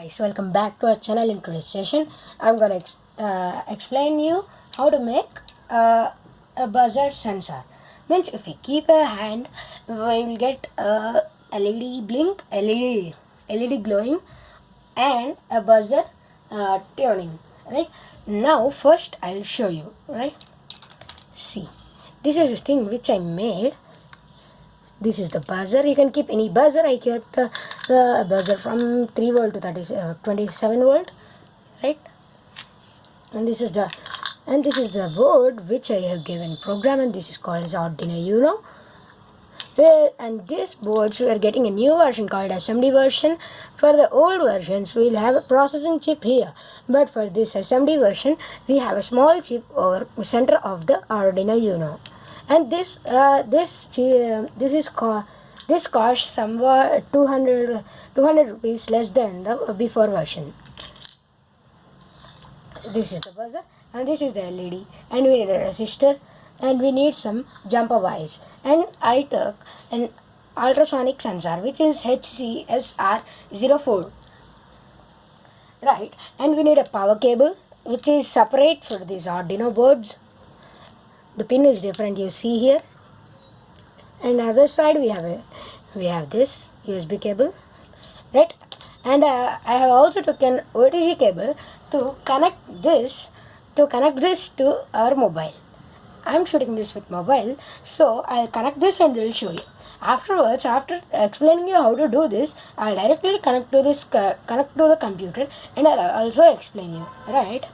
Guys, welcome back to our channel. In today's session I'm going to explain you how to make a buzzer sensor. Means if we keep a hand, we will get a LED blink, LED glowing, and a buzzer tuning. Right now, first I'll show you. Right, see, this is a thing which I made. This is the buzzer. You can keep any buzzer. I kept a buzzer from 3 volt to 27 volt, right? And this is the board which I have given program, and this is called as Arduino Uno. And this boards we are getting a new version called SMD version. For the old versions we'll have a processing chip here, but for this SMD version we have a small chip over center of the Arduino Uno. And this costs somewhat 200 rupees less than the before version. This is the buzzer, and this is the LED, and we need a resistor, and we need some jumper wires. And I took an ultrasonic sensor which is HCSR04, right? And we need a power cable which is separate for these Arduino boards. The pin is different, you see here. And other side we have this USB cable, right? And I have also taken OTG cable to connect this to our mobile. I'm shooting this with mobile, so I'll connect this and will show you. Afterwards, after explaining you how to do this, I'll directly connect to the computer, and I'll also explain you. Right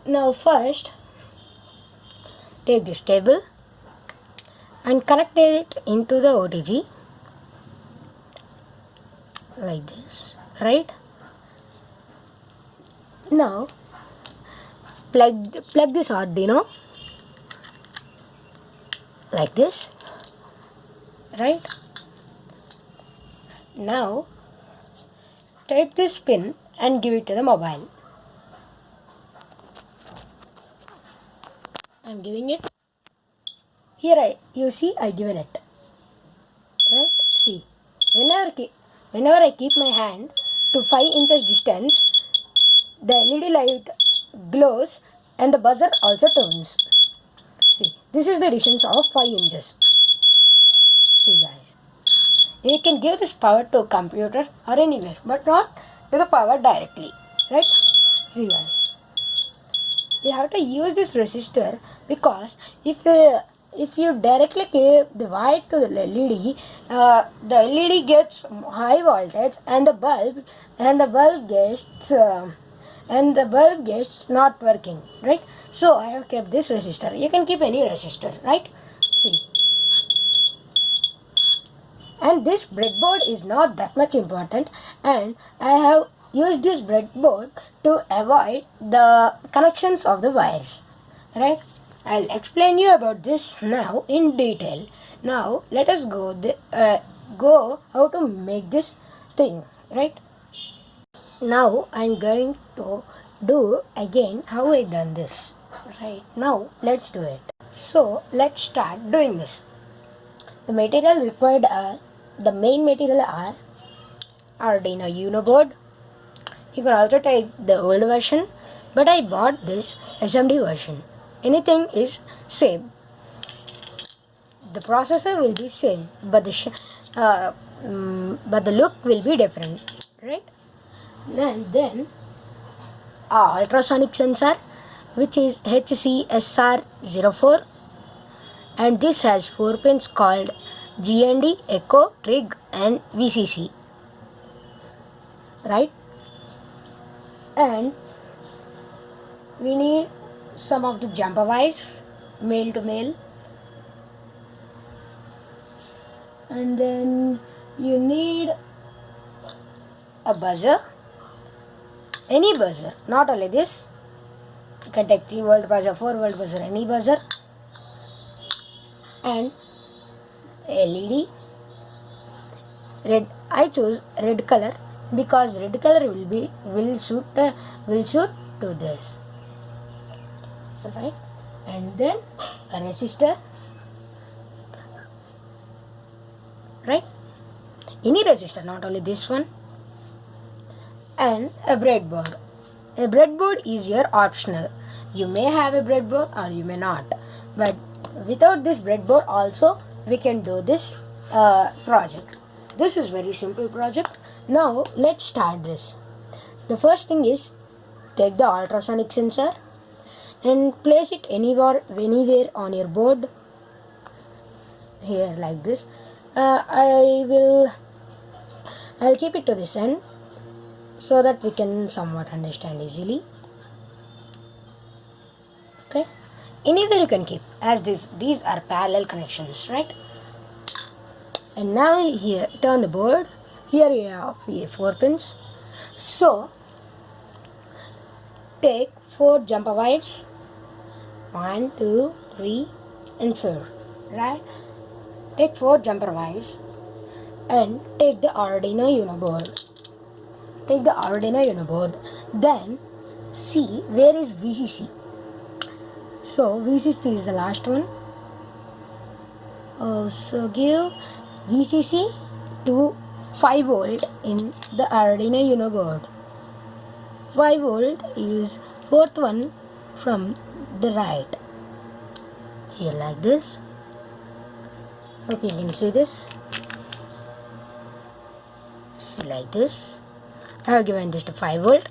now, first take this cable and connect it into the OTG like this. Right now, plug this Arduino like this. Right now, take this pin and give it to the mobile. I'm giving it here. You see, I given it. Right, see, whenever I keep my hand to 5 inches distance, the LED light glows and the buzzer also turns. See, this is the distance of 5 inches. See guys, you can give this power to a computer or anywhere, but not to the power directly. Right, see guys, you have to use this resistor, because if you directly give the wire to the LED, the LED gets high voltage, and the bulb gets not working. Right, so I have kept this resistor. You can keep any resistor. Right, see, and this breadboard is not that much important, and I have used this breadboard to avoid the connections of the wires. Right, I'll explain you about this now in detail. Now let us go how to make this thing. Right, now I'm going to do again how I done this. Right, now let's do it. So let's start doing this. The material required are, the main material are Arduino Uno board. You can also take the old version, but I bought this SMD version. Anything is same. The processor will be same, but the look will be different. Right? Then ultrasonic sensor, which is HCSR04, and this has 4 pins called GND, Echo, Trig, and VCC. Right? And we need some of the jumper wires, male to male. And then you need a buzzer, any buzzer, not only this. You can take 3 volt buzzer, 4 volt buzzer, any buzzer, and LED. Red, I choose red color because red color will suit to this. Right, and then a resistor. Right, any resistor, not only this one. and a breadboard. A breadboard is your optional. You may have a breadboard or you may not, but without this breadboard also we can do this project. This is very simple project. Now let's start this. The first thing is, take the ultrasonic sensor and place it anywhere on your board, here like this. I'll keep it to this end so that we can somewhat understand easily. Okay, anywhere you can keep, as these are parallel connections, right? And now here, turn the board. Here you have 4 pins. So take 4 jumper wires, 1, 2, 3 and 4, right? Take 4 jumper wires and take the Arduino Uno board. Take the Arduino Uno board. Then see where is VCC. So VCC is the last one. So give VCC to 5 volt in the Arduino Uno board. 5 volt is 4th one from the right. Here like this. Hope you can see this. So like this. I have given just a 5 volt.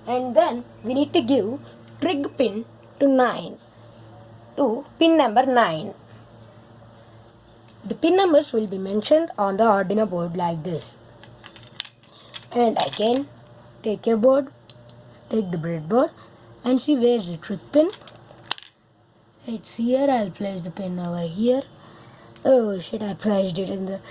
And then we need to give trig pin to pin number 9. The pin numbers will be mentioned on the Arduino board like this. And again, take your board, take the breadboard and see where is the trig pin. It's here. I'll place the pin over here. Oh shit, I placed it in the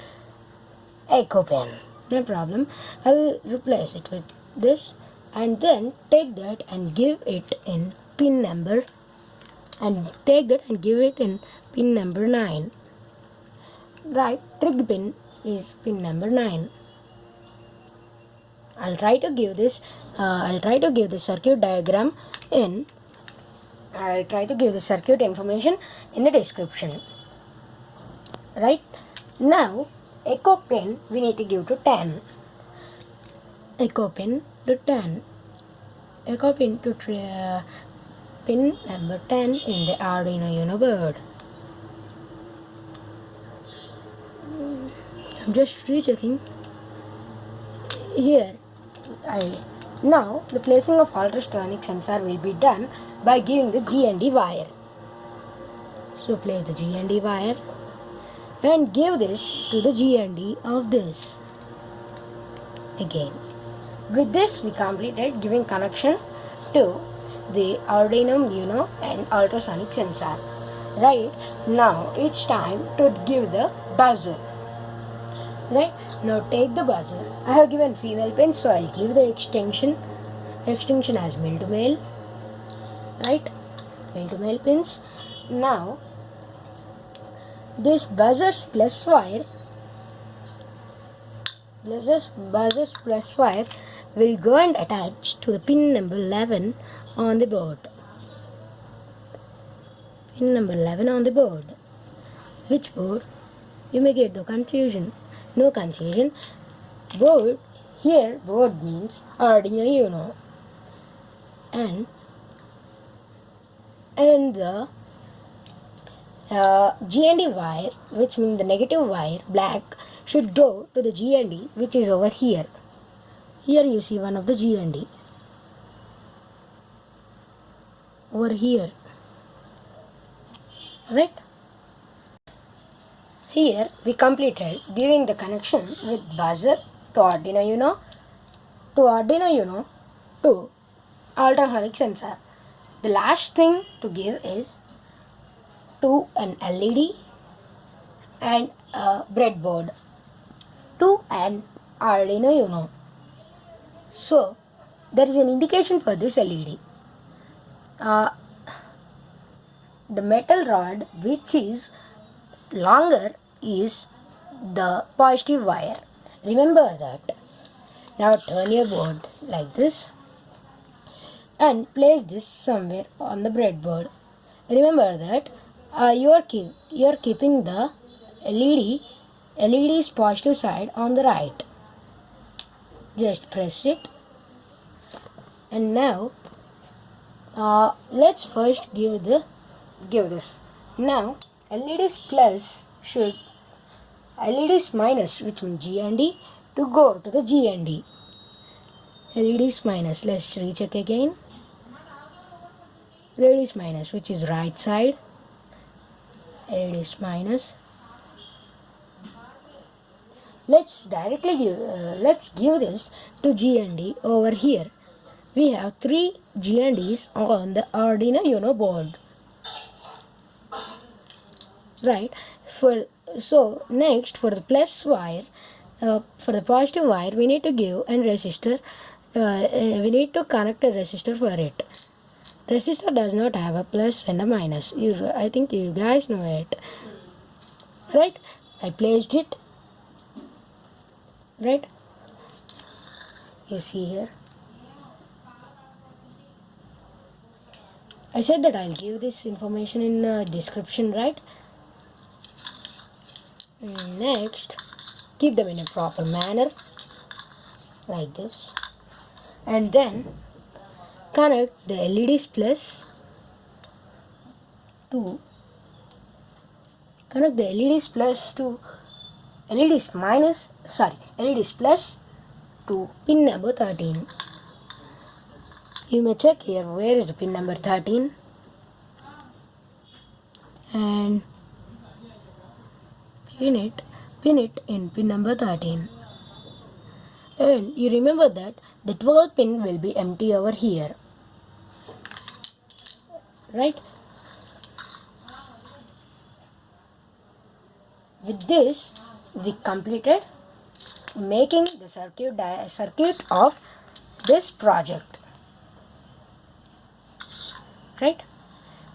echo pin. No problem. I'll replace it with this and then take that and give it in pin number, and take that and give it in pin number 9. Right, trig pin is pin number 9. I'll try to give this circuit diagram in I'll try to give the circuit information in the description. Right, now echo pin we need to give to 10. Echo pin to 10. Echo pin to pin number 10 in the Arduino Uno board. I'm just rechecking. Here, now the placing of ultrasonic sensor will be done by giving the GND wire. So place the GND wire and give this to the GND of this. Again, with this we completed giving connection to the Arduino Uno and ultrasonic sensor. Right, now it's time to give the buzzer. Right, now take the buzzer. I have given female pin, so I'll give the extension as male to male. Right, male to male pins. Now this buzzer's plus wire will go and attach to the pin number 11 on the board. Pin number 11 on the board. Which board? You may get the confusion. No confusion. Board, here board means Arduino Uno. And the GND wire, which means the negative wire, black, should go to the GND, which is over here. Here you see one of the GND. Over here. Right? Here we completed giving the connection with buzzer to Arduino Uno, to ultrasonic sensor. The last thing to give is to an LED and a breadboard to an Arduino Uno. So there is an indication for this LED. The metal rod which is longer is the positive wire. Remember that. Now turn your board like this and place this somewhere on the breadboard. Remember that you are keeping the LED's positive side on the right. Just press it. And now let's first give this. Now LEDs plus should LEDs minus, which means G and D, to go to the G and D. LEDs minus, let's recheck again. LEDs minus, which is right side. LEDs minus. Let's give this to G and D over here. We have 3 G and Ds on the Arduino Uno board. Right. So next, for the plus wire, for the positive wire, we need to give a resistor. We need to connect a resistor for it. Resistor does not have a plus and a minus. I think you guys know it. Right? I placed it. Right? You see here. I said that I'll give this information in description, right? Next, keep them in a proper manner, like this, and then connect the LEDs plus to LEDs plus to pin number 13. You may check here where is the pin number 13, and pin it in pin number 13. And you remember that the 12th pin will be empty over here, right? With this, we completed making the circuit of this project. Right?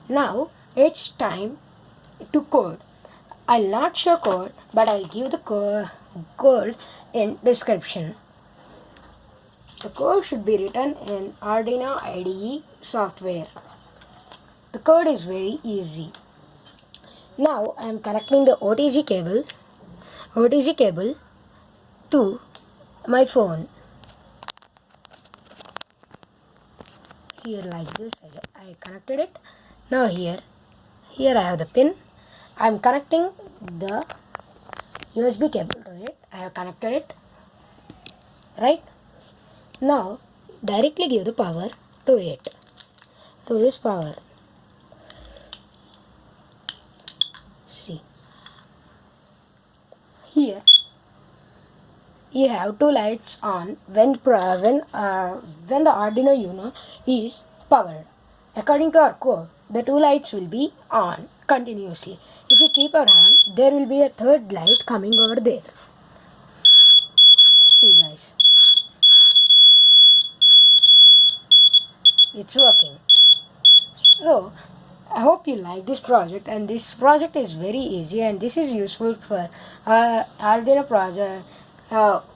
Now it's time to code. I'll not show code, but I'll give the code in description. The code should be written in Arduino IDE software. The code is very easy. Now I am connecting the OTG cable to my phone. Here like this, I connected it. Now here I have the pin. I am connecting the USB cable to it. I have connected it. Right? Now directly give the power to it, to this power. See, here you have 2 lights on when the Arduino Uno is powered. According to our code, the 2 lights will be on continuously. If you keep your hand, there will be a 3rd light coming over there. See guys, it's working. So I hope you like this project, and this project is very easy, and this is useful for Arduino project.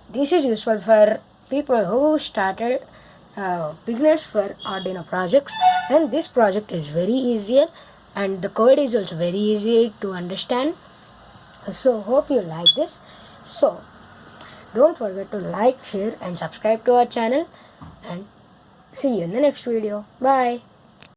This is useful for people who started beginners for Arduino projects, and this project is very easy, and the code is also very easy to understand. So hope you like this. So don't forget to like, share and subscribe to our channel, and see you in the next video. Bye.